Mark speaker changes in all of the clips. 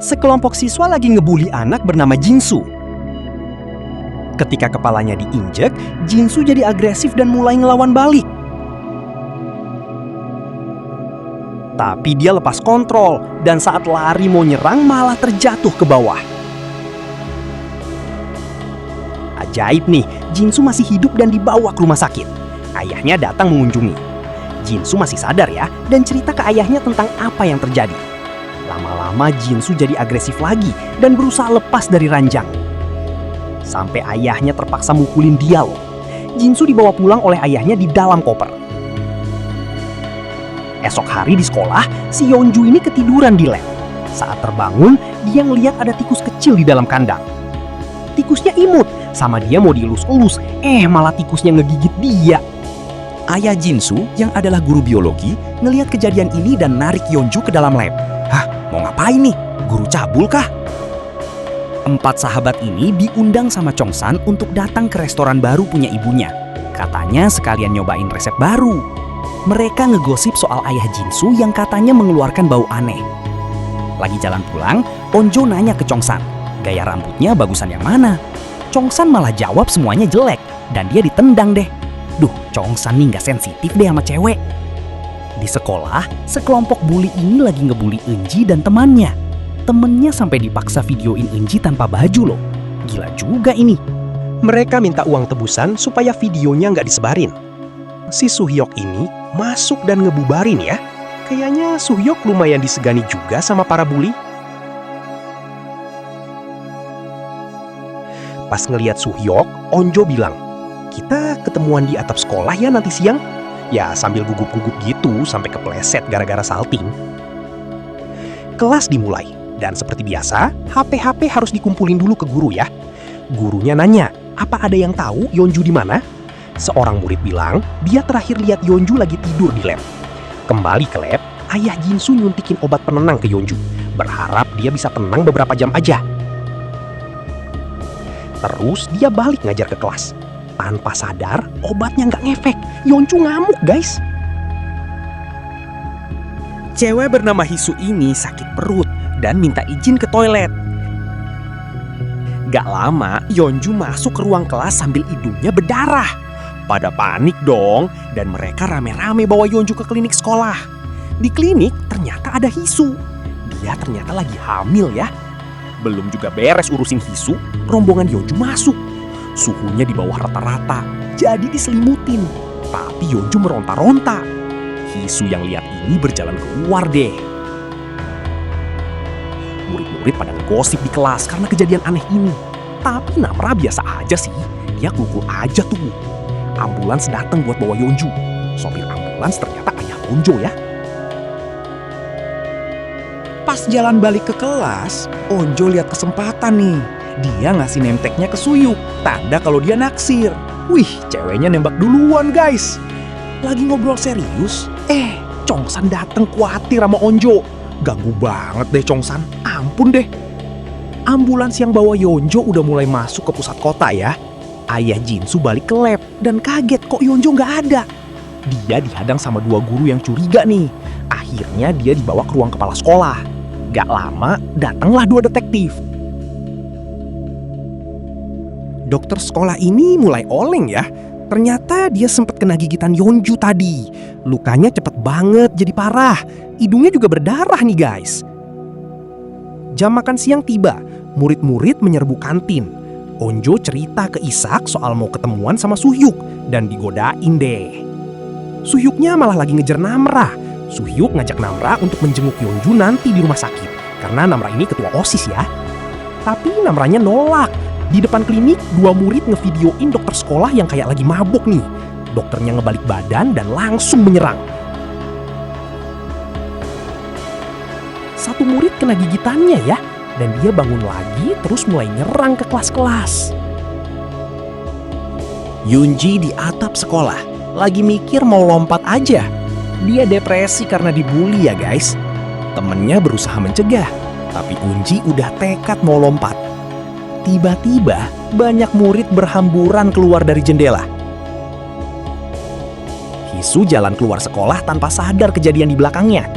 Speaker 1: Sekelompok siswa lagi ngebully anak bernama Jinsu. Ketika kepalanya diinjek, Jinsu jadi agresif dan mulai ngelawan balik. Tapi dia lepas kontrol dan saat lari mau nyerang malah terjatuh ke bawah. Ajaib nih, Jinsu masih hidup dan dibawa ke rumah sakit. Ayahnya datang mengunjungi. Jinsu masih sadar ya dan cerita ke ayahnya tentang apa yang terjadi. Lama-lama Jinsu jadi agresif lagi dan berusaha lepas dari ranjang. Sampai ayahnya terpaksa mukulin dia loh. Jinsu dibawa pulang oleh ayahnya di dalam koper. Esok hari di sekolah, si Yeonju ini ketiduran di lab. Saat terbangun, dia ngeliat ada tikus kecil di dalam kandang. Tikusnya imut, sama dia mau dielus-elus, malah tikusnya ngegigit dia.
Speaker 2: Ayah Jinsu yang adalah guru biologi ngelihat kejadian ini dan narik Yeonju ke dalam lab. Hah, mau ngapain nih? Guru cabul kah? 4 sahabat ini diundang sama Chongsan untuk datang ke restoran baru punya ibunya. Katanya sekalian nyobain resep baru. Mereka ngegosip soal ayah Jinsu yang katanya mengeluarkan bau aneh. Lagi jalan pulang, Onjo nanya ke Chongsan, gaya rambutnya bagusan yang mana? Chongsan malah jawab semuanya jelek dan dia ditendang deh. Duh, Chongsan nih nggak sensitif deh sama cewek. Di sekolah, sekelompok bully ini lagi ngebully Eunji dan temannya. Temennya sampai dipaksa videoin Eunji tanpa baju loh. Gila juga ini.
Speaker 1: Mereka minta uang tebusan supaya videonya nggak disebarin. Si Suhyok ini masuk dan ngebubarin ya. Kayaknya Suhyok lumayan disegani juga sama para bully. Pas ngeliat Suhyok, Onjo bilang, "Kita ketemuan di atap sekolah ya nanti siang." Ya sambil gugup-gugup gitu sampai kepleset gara-gara salting. Kelas dimulai dan seperti biasa, HP harus dikumpulin dulu ke guru ya. Gurunya nanya, "Apa ada yang tahu Yeonju di mana?" Seorang murid bilang, dia terakhir lihat Yeonju lagi tidur di lab. Kembali ke lab, ayah Jinsu nyuntikin obat penenang ke Yeonju, berharap dia bisa tenang beberapa jam aja. Terus dia balik ngajar ke kelas. Tanpa sadar, obatnya nggak ngefek. Yeonju ngamuk, guys. Cewek bernama Hisu ini sakit perut dan minta izin ke toilet. Gak lama, Yeonju masuk ke ruang kelas sambil hidungnya berdarah. Pada panik dong, dan mereka rame-rame bawa Yeonju ke klinik sekolah. Di klinik ternyata ada Hisu. Dia ternyata lagi hamil ya. Belum juga beres urusin Hisu, rombongan Yeonju masuk. Suhunya di bawah rata-rata, jadi diselimutin. Tapi Yeonju meronta-ronta. Hisu yang lihat ini berjalan keluar deh. Murid-murid pada ngegosip di kelas karena kejadian aneh ini. Tapi Namra biasa aja sih, dia kukul aja tuh. Ambulans datang buat bawa Yeonju. Sopir ambulans ternyata ayah Onjo ya.
Speaker 3: Pas jalan balik ke kelas, Onjo lihat kesempatan nih. Dia ngasih name tag-nya ke Suyuk, tanda kalau dia naksir. Wih, ceweknya nembak duluan guys. Lagi ngobrol serius, Chongsan datang khawatir sama Onjo. Ganggu banget deh Chongsan, ampun deh. Ambulans yang bawa Yeonju udah mulai masuk ke pusat kota ya. Ayah Jinsu balik ke lab dan kaget kok Yeonju nggak ada. Dia dihadang sama 2 guru yang curiga nih. Akhirnya dia dibawa ke ruang kepala sekolah. Gak lama datanglah 2 detektif. Dokter sekolah ini mulai oleng ya. Ternyata dia sempat kena gigitan Yeonju tadi. Lukanya cepet banget jadi parah. Hidungnya juga berdarah nih guys. Jam makan siang tiba. Murid-murid menyerbu kantin. Onjo cerita ke Isak soal mau ketemuan sama Suhyuk dan digodain deh. Suhyuknya malah lagi ngejar Namra. Suhyuk ngajak Namra untuk menjenguk Yeonju nanti di rumah sakit karena Namra ini ketua OSIS ya. Tapi Namranya nolak. Di depan klinik, 2 murid ngevideoin dokter sekolah yang kayak lagi mabuk nih. Dokternya ngebalik badan dan langsung menyerang. Satu murid kena gigitannya ya. Dan dia bangun lagi terus mulai nyerang ke kelas-kelas. Yoonji di atap sekolah, lagi mikir mau lompat aja. Dia depresi karena dibully ya guys. Temennya berusaha mencegah, tapi Eunji udah tekad mau lompat. Tiba-tiba banyak murid berhamburan keluar dari jendela. Hisu jalan keluar sekolah tanpa sadar kejadian di belakangnya.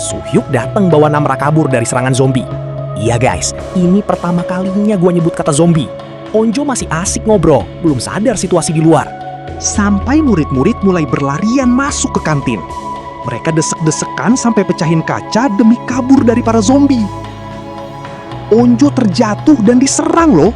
Speaker 1: Suhyuk datang bawa Namra kabur dari serangan zombie. Iya guys, ini pertama kalinya gua nyebut kata zombie. Onjo masih asik ngobrol, belum sadar situasi di luar. Sampai murid-murid mulai berlarian masuk ke kantin. Mereka desek-desekan sampai pecahin kaca demi kabur dari para zombie. Onjo terjatuh dan diserang loh.